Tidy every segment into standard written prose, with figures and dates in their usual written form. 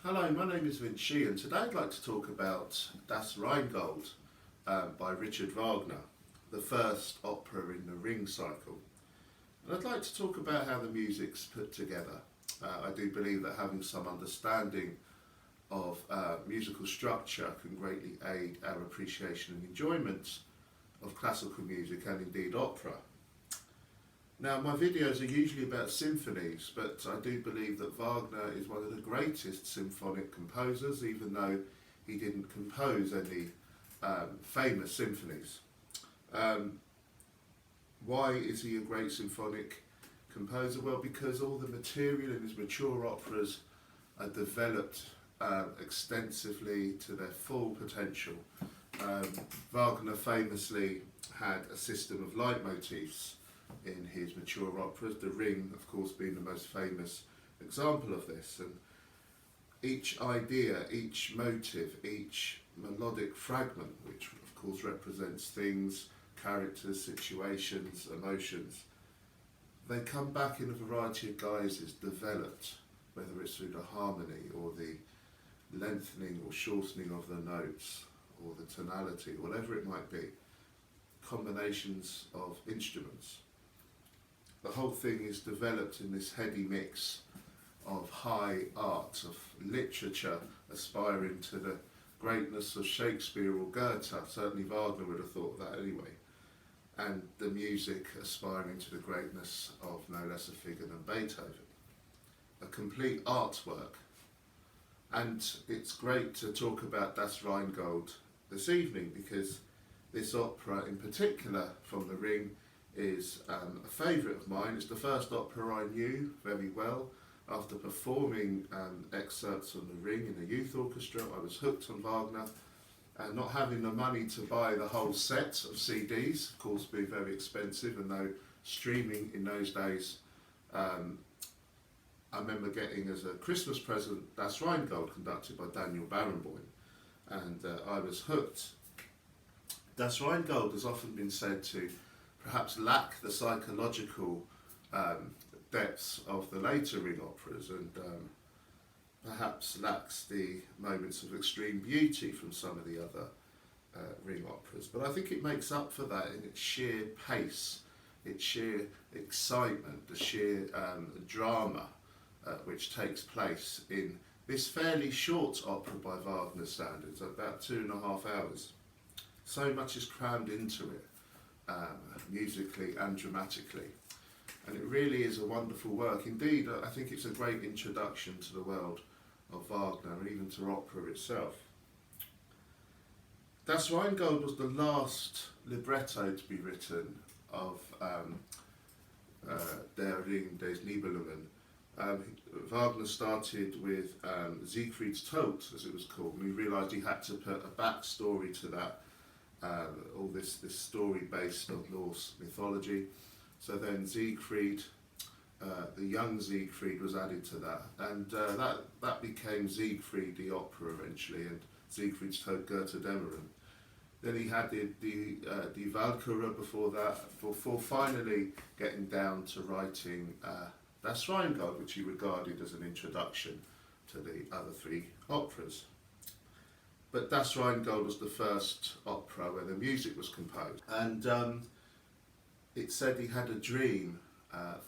Hello, my name is Sheehan. Today I'd like to talk about Das Rheingold by Richard Wagner, the first opera in the Ring cycle. And I'd like to talk about how the music's put together. I do believe that having some understanding of musical structure can greatly aid our appreciation and enjoyment of classical music and indeed opera. Now, my videos are usually about symphonies, but I do believe that Wagner is one of the greatest symphonic composers, even though he didn't compose any famous symphonies. Why is he a great symphonic composer? Well, because all the material in his mature operas are developed extensively to their full potential. Wagner famously had a system of leitmotifs in his mature operas, the Ring of course being the most famous example of this, and each idea, each motive, each melodic fragment, which of course represents things, characters, situations, emotions, they come back in a variety of guises, developed, whether it's through the harmony or the lengthening or shortening of the notes or the tonality, whatever it might be, combinations of instruments. The whole thing is developed in this heady mix of high art, of literature aspiring to the greatness of Shakespeare or Goethe, certainly Wagner would have thought that anyway, and the music aspiring to the greatness of no less a figure than Beethoven. A complete artwork. And it's great to talk about Das Rheingold this evening because this opera in particular from the Ring is a favourite of mine. It's the first opera I knew very well. After performing excerpts from the Ring in a youth orchestra, I was hooked on Wagner, and not having the money to buy the whole set of CDs, of course being very expensive, and though streaming in those days, I remember getting as a Christmas present Das Rheingold conducted by Daniel Barenboim, and I was hooked. Das Rheingold has often been said to perhaps lack the psychological depths of the later Ring operas, and perhaps lacks the moments of extreme beauty from some of the other Ring operas. But I think it makes up for that in its sheer pace, its sheer excitement, the sheer drama which takes place in this fairly short opera by Wagner standards, about 2.5 hours. So much is crammed into it. Musically and dramatically, and it really is a wonderful work. Indeed, I think it's a great introduction to the world of Wagner and even to opera itself. Das Rheingold was the last libretto to be written of Der Ring des Nibelungen. Wagner started with Siegfried's Tod, as it was called, and he realised he had to put a backstory to that. All this story based on Norse mythology. So then Siegfried, the young Siegfried, was added to that, and that became Siegfried the opera eventually, and Siegfried's Tod Götterdämmerung. Then he had the Valkyrie before that, before finally getting down to writing Das Rheingold, which he regarded as an introduction to the other three operas. But Das Rheingold was the first opera where the music was composed, and it said he had a dream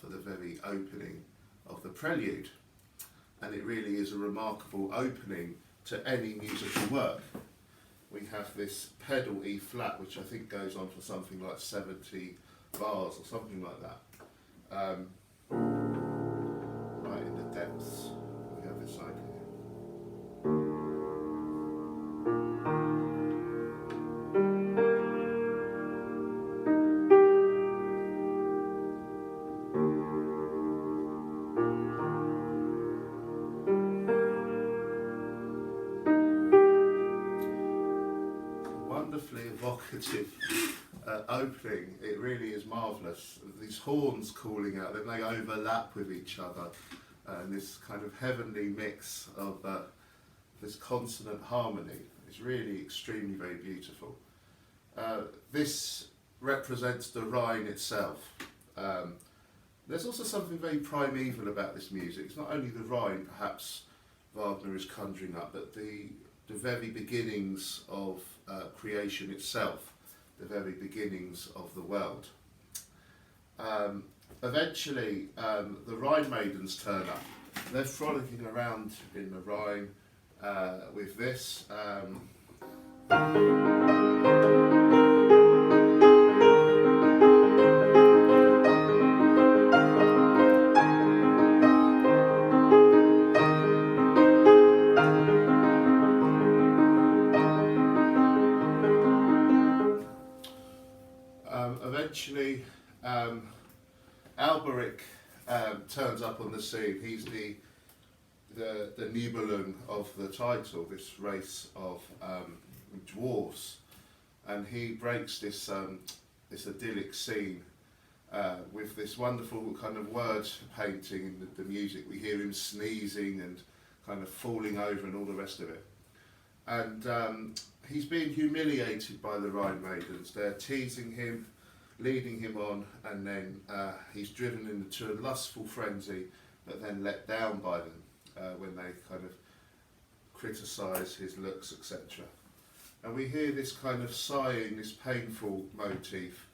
for the very opening of the Prelude, and it really is a remarkable opening to any musical work. We have this pedal E flat, which I think goes on for something like 70 bars or something like that. Right in the depths, we have this idea. Wonderfully evocative opening. It really is marvellous. These horns calling out, then they overlap with each other, and this kind of heavenly mix of this consonant harmony is really extremely very beautiful. This represents the Rhine itself. There's also something very primeval about this music. It's not only the Rhine, perhaps Wagner is conjuring up, but the very beginnings of creation itself, the very beginnings of the world. Eventually, the Rheinmaidens turn up. They're frolicking around in the Rhine with this. Eventually, Alberich turns up on the scene. He's the Nibelheim of the title, this race of dwarves, and he breaks this this idyllic scene with this wonderful kind of word painting in the music. We hear him sneezing and kind of falling over and all the rest of it. And he's being humiliated by the Rheinmaidens. They're teasing him, leading him on, and then he's driven into a lustful frenzy, but then let down by them when they kind of criticise his looks, etc. And we hear this kind of sighing, this painful motif,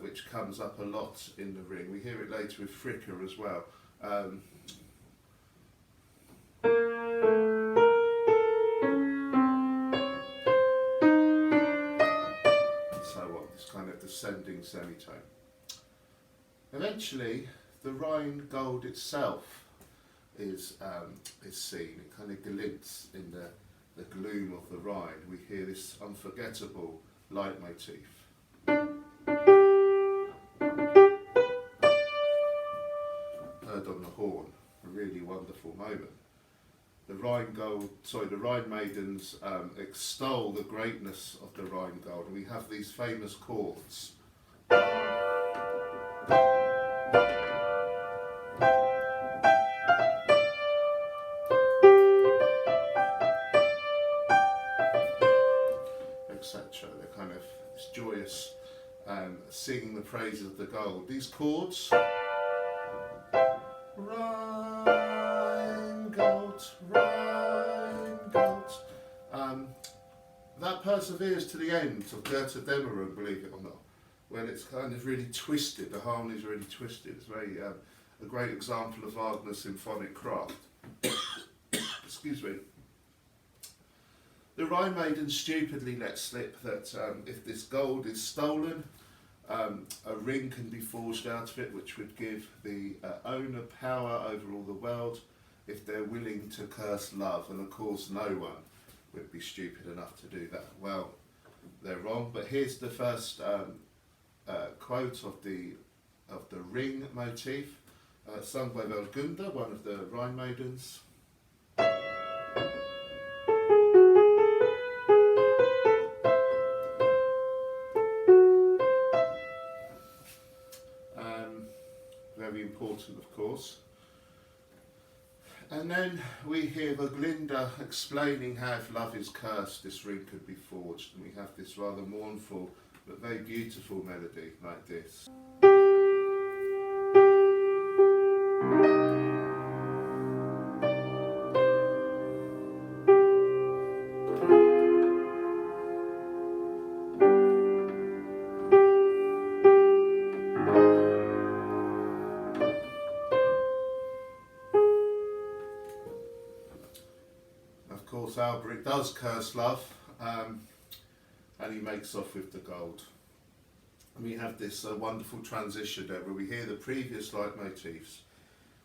which comes up a lot in the Ring. We hear it later with Fricka as well. This kind of descending semitone. Eventually, the Rheingold itself is seen. It kind of glints in the gloom of the Rhine. We hear this unforgettable leitmotif. Heard on the horn, a really wonderful moment. The Rheinmaidens extol the greatness of the Rheingold, and we have these famous chords. Etc. They're kind of this joyous singing the praises of the gold. These chords. Rheingold. That perseveres to the end of Goethe Dämmerung, believe it or not, when it's kind of really twisted, the harmonies are really twisted. It's very a great example of Wagner's symphonic craft. Excuse me. The Rheinmaidens stupidly let slip that if this gold is stolen, a ring can be forged out of it, which would give the owner power over all the world if they're willing to curse love, and of course no one would be stupid enough to do that. Well, they're wrong, but here's the first quote of the ring motif, sung by Wagner, one of the Rheinmaidens. Very important, of course. And then we hear Wagner explaining how if love is cursed, this ring could be forged, and we have this rather mournful but very beautiful melody like this. Of course, Alberich does curse love, and he makes off with the gold. And we have this wonderful transition there where we hear the previous leitmotifs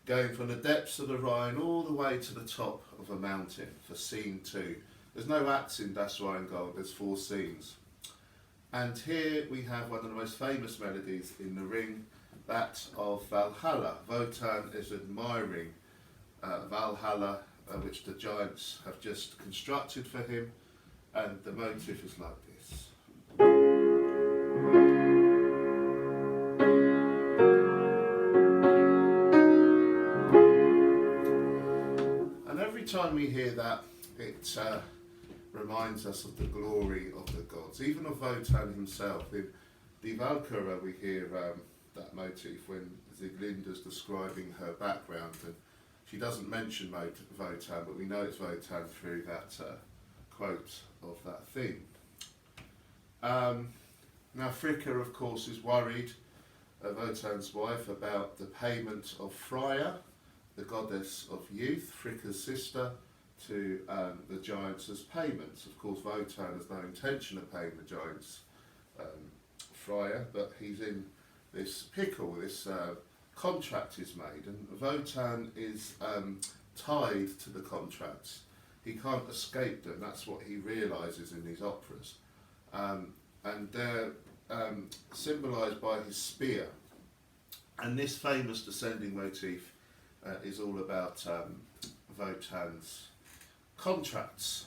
going from the depths of the Rhine all the way to the top of a mountain for scene 2. There's no acts in Das Rheingold, there's 4 scenes. And here we have one of the most famous melodies in the Ring, that of Valhalla. Wotan is admiring Valhalla, which the giants have just constructed for him, and the motif is like this. And every time we hear that, it reminds us of the glory of the gods, even of Wotan himself. In the Valhalla we hear that motif when Sieglinda's describing her background, and She doesn't mention Wotan, but we know it's Wotan through that quote of that theme. Now Fricka, of course, is worried, Wotan's wife, about the payment of Freia, the goddess of youth, Fricka's sister, to the giants as payments. Of course, Wotan has no intention of paying the giants Freia, but he's in this pickle, this contract is made, and Wotan is tied to the contracts. He can't escape them. That's what he realises in these operas. And they're symbolised by his spear. And this famous descending motif is all about Wotan's contracts.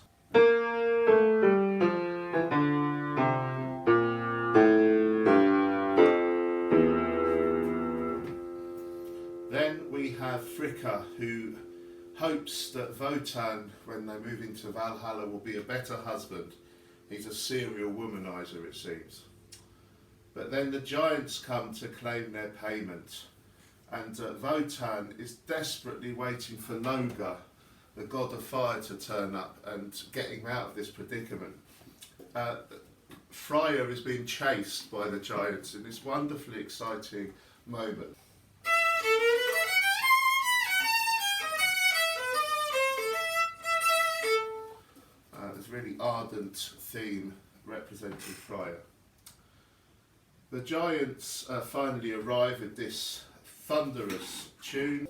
Then we have Fricka, who hopes that Wotan, when they move into Valhalla, will be a better husband. He's a serial womanizer, it seems. But then the giants come to claim their payment, and Wotan is desperately waiting for Loga, the god of fire, to turn up and get him out of this predicament. Freia is being chased by the giants in this wonderfully exciting moment. This really ardent theme representing Freia. The giants finally arrive at this thunderous tune.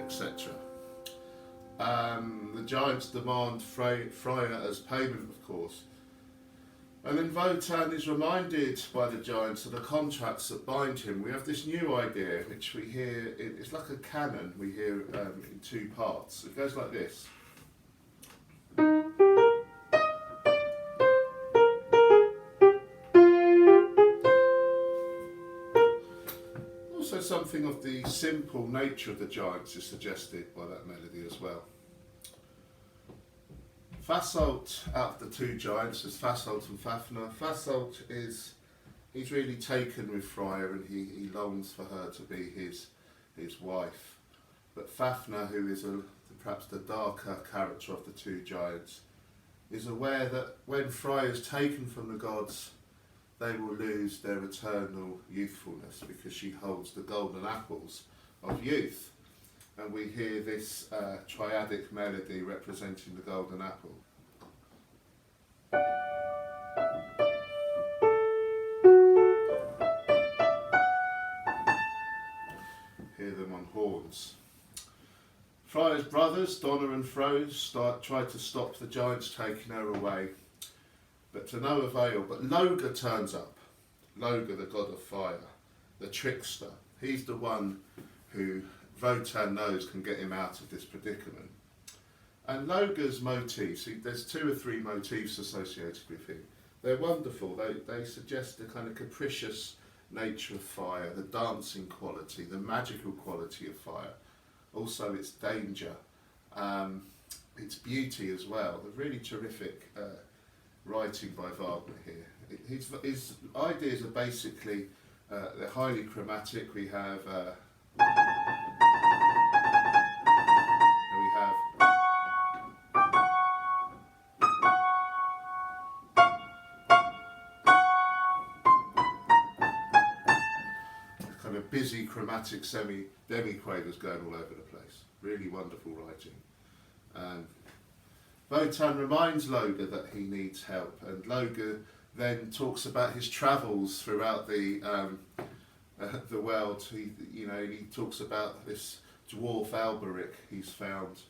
Etc. The giants demand Freia as payment, of course. And then Wotan is reminded by the giants of the contracts that bind him. We have this new idea, which we hear, it's like a canon, we hear in two parts. It goes like this. Also something of the simple nature of the giants is suggested by that melody as well. Fasolt, out of the two giants, is Fasolt and Fafner. Fasolt he's really taken with Freia, and he longs for her to be his wife. But Fafner, who is perhaps the darker character of the two giants, is aware that when Freia is taken from the gods, they will lose their eternal youthfulness, because she holds the golden apples of youth. And we hear this triadic melody representing the golden apple. Hear them on horns. Freia's brothers, Donna and Fro, try to stop the giants taking her away, but to no avail. But Loga turns up. Loga, the god of fire, the trickster. He's the one who Wotan knows can get him out of this predicament. And Loga's motifs, there's 2 or 3 motifs associated with him. They're wonderful. They suggest the kind of capricious nature of fire, the dancing quality, the magical quality of fire. Also its danger, its beauty as well. A really terrific writing by Wagner here. His ideas are basically, they're highly chromatic. We have kind of busy chromatic demi-quavers going all over the place. Really wonderful writing. Wotan reminds Loga that he needs help, and Loga then talks about his travels throughout the world. He talks about this dwarf Alberich he's found,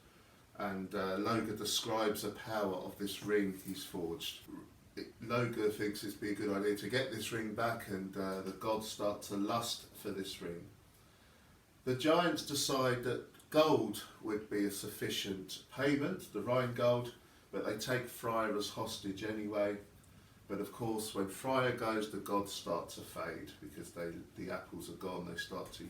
and Loga describes the power of this ring he's forged. Loga thinks it'd be a good idea to get this ring back, and the gods start to lust for this ring. The giants decide that gold would be a sufficient payment, the Rheingold, but they take Freia as hostage anyway. But of course, when Freia goes, the gods start to fade, because the apples are gone, they start to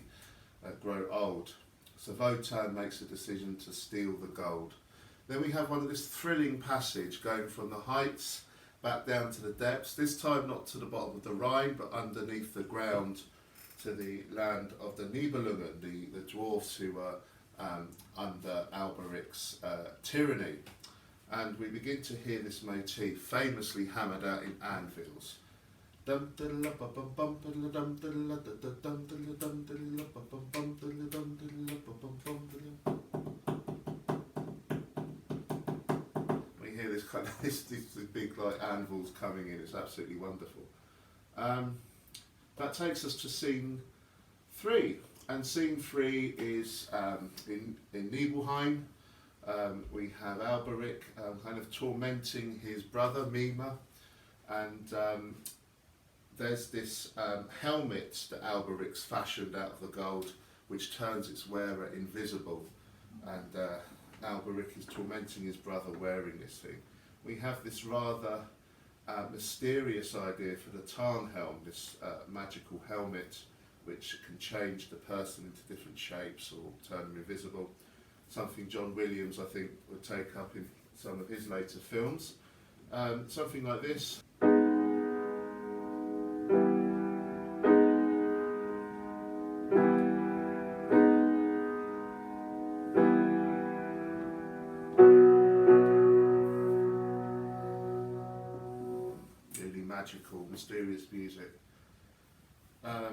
grow old. So Wotan makes a decision to steal the gold. Then we have one of this thrilling passage going from the heights back down to the depths, this time not to the bottom of the Rhine, but underneath the ground to the land of the Nibelungen, the dwarfs who were under Alberich's tyranny. And we begin to hear this motif famously hammered out in anvils. We hear this kind of this big like anvils coming in. It's absolutely wonderful. That takes us to scene 3, and scene 3 is in Nibelheim. We have Alberich kind of tormenting his brother Mima, and there's this helmet that Alberich's fashioned out of the gold, which turns its wearer invisible, and Alberich is tormenting his brother wearing this thing. We have this rather mysterious idea for the Tarnhelm, this magical helmet which can change the person into different shapes or turn them invisible. Something John Williams, I think, would take up in some of his later films. Something like this. Really magical, mysterious music.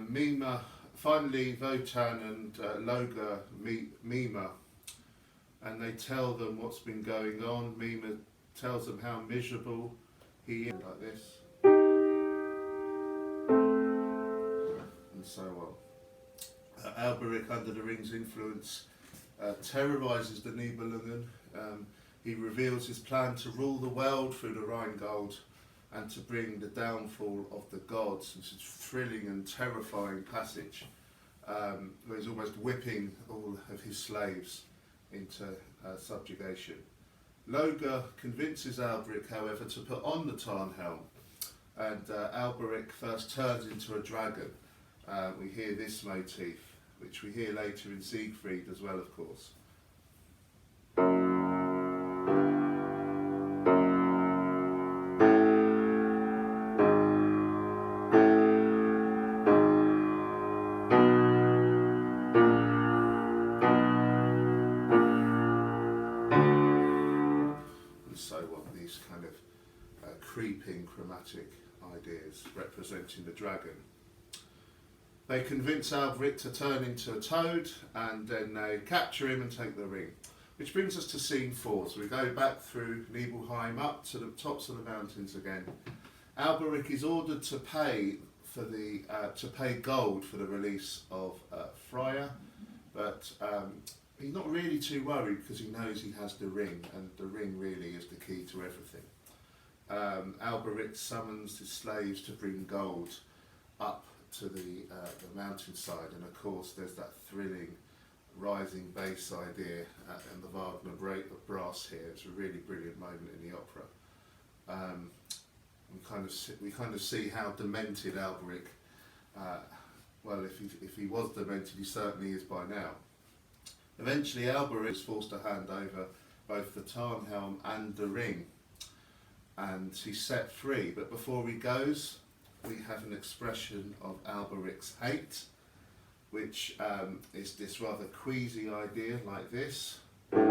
Mima, finally Wotan and Loga meet Mima, and they tell them what's been going on. Mima tells them how miserable he is, like this, and so on. Alberich, under the ring's influence, terrorises the Nibelungen. He reveals his plan to rule the world through the Rheingold and to bring the downfall of the gods. It's a thrilling and terrifying passage where he's almost whipping all of his slaves into subjugation. Loga convinces Alberich, however, to put on the Tarnhelm, and Alberich first turns into a dragon. We hear this motif, which we hear later in Siegfried as well, of course. Creeping chromatic ideas representing the dragon. They convince Alberich to turn into a toad, and then they capture him and take the ring. Which brings us to scene 4. So we go back through Nibelheim up to the tops of the mountains again. Alberich is ordered to pay gold for the release of Freia, but he's not really too worried because he knows he has the ring, and the ring really is the key to everything. Alberich summons his slaves to bring gold up to the mountainside, and of course there's that thrilling rising bass idea and the Wagner break of brass here. It's a really brilliant moment in the opera. We kind of see how demented Alberich, well, if he was demented, he certainly is by now. Eventually Alberich is forced to hand over both the Tarnhelm and the ring, and he's set free. But before he goes, we have an expression of Alberich's hate, which is this rather queasy idea like this. And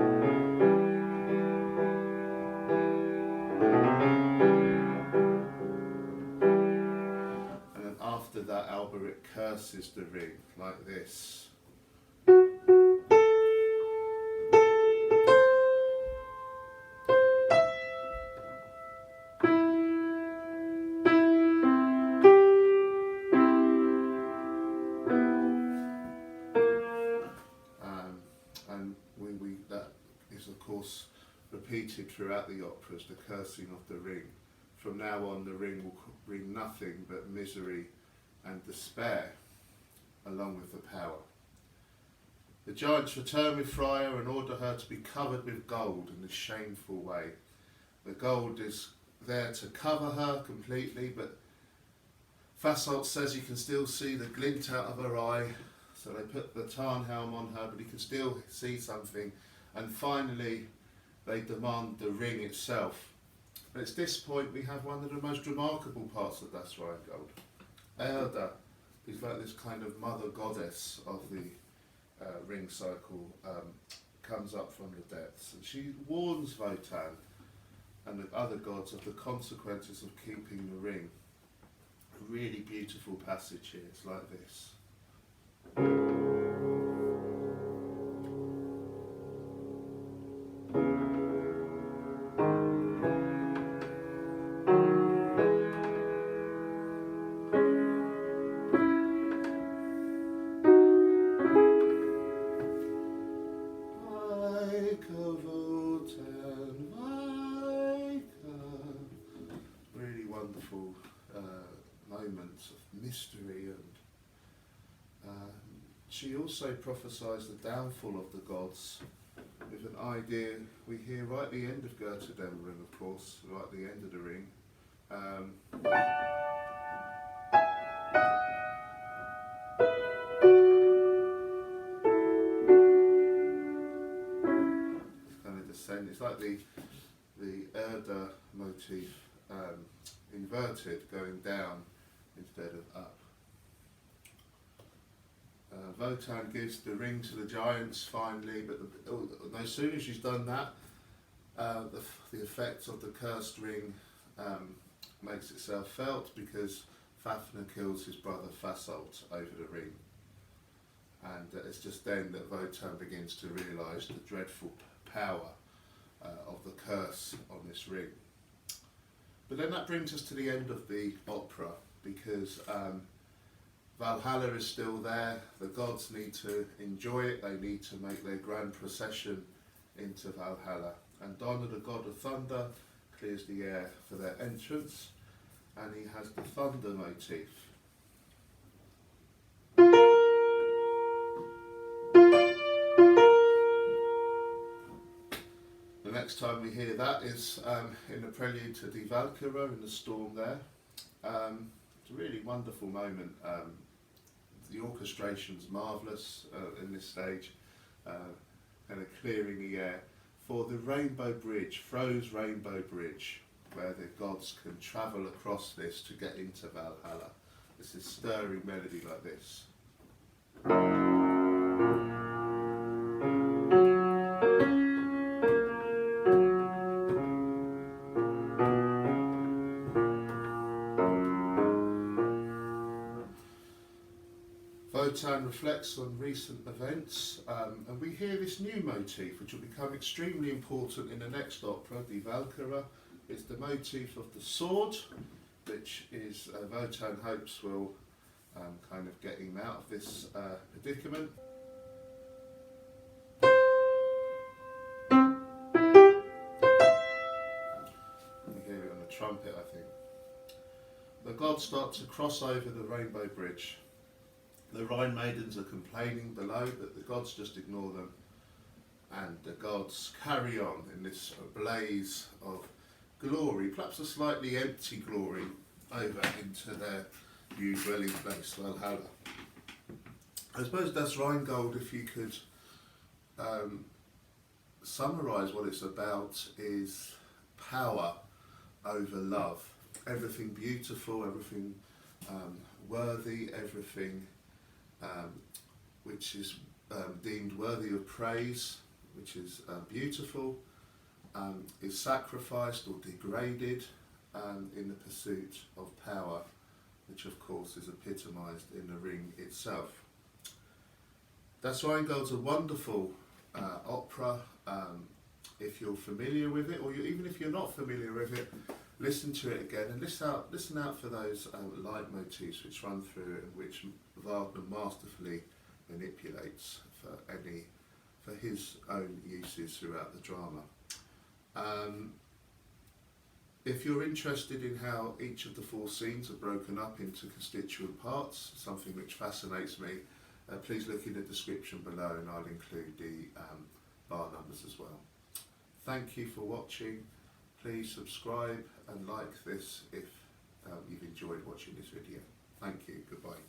then after that, Alberich curses the ring like this. Repeated throughout the operas, the cursing of the ring. From now on, the ring will bring nothing but misery and despair, along with the power. The giants return with Freia and order her to be covered with gold in this shameful way. The gold is there to cover her completely, but Fasolt says he can still see the glint out of her eye, so they put the Tarnhelm on her, but he can still see something. And finally, they demand the ring itself. And it's this point we have one of the most remarkable parts of Das Rheingold. Erda is like this kind of mother goddess of the ring cycle, comes up from the depths, and she warns Wotan and the other gods of the consequences of keeping the ring. A really beautiful passage here, it's like this. Really wonderful moments of mystery, and she also prophesies the downfall of the gods with an idea we hear right at the end of Götterdämmerung, of course, right at the end of the ring. Kind of descent. It's like the Erda motif inverted, going down instead of up. Wotan gives the ring to the giants finally, but no sooner as she's done that, the effect of the cursed ring makes itself felt, because Fafnir kills his brother Fasolt over the ring. And it's just then that Wotan begins to realise the dreadful power of the curse on this ring. But then that brings us to the end of the opera, because Valhalla is still there. The gods need to enjoy it. They need to make their grand procession into Valhalla. And Donna, the god of thunder, clears the air for their entrance, and he has the thunder motif. The next time we hear that is in the Prelude to Die Valkyrie, in the storm there. It's a really wonderful moment. The orchestration's marvellous in this stage, kind of clearing the air for the Rainbow Bridge, Fro's Rainbow Bridge, where the gods can travel across this to get into Valhalla. This is stirring melody like this. Wotan reflects on recent events, and we hear this new motif, which will become extremely important in the next opera, Die Valkyrie. It's the motif of the sword, which is Wotan hopes will kind of get him out of this predicament. You hear it on the trumpet, I think. The gods start to cross over the Rainbow Bridge. The Rheinmaidens are complaining below, but the gods just ignore them, and the gods carry on in this blaze of glory, perhaps a slightly empty glory, over into their new dwelling place, Valhalla. I suppose Das Rheingold, if you could summarise what it's about, is power over love. Everything beautiful, everything worthy, everything which is deemed worthy of praise, which is beautiful, is sacrificed or degraded in the pursuit of power, which of course is epitomised in the ring itself. Das Rheingold's a wonderful opera. If you're familiar with it, or even if you're not familiar with it, listen to it again and listen out for those leitmotifs which run through it, and which Wagner masterfully manipulates for his own uses throughout the drama. If you're interested in how each of the four scenes are broken up into constituent parts, something which fascinates me, please look in the description below, and I'll include the bar numbers as well. Thank you for watching. Please subscribe and like this if you've enjoyed watching this video. Thank you. Goodbye.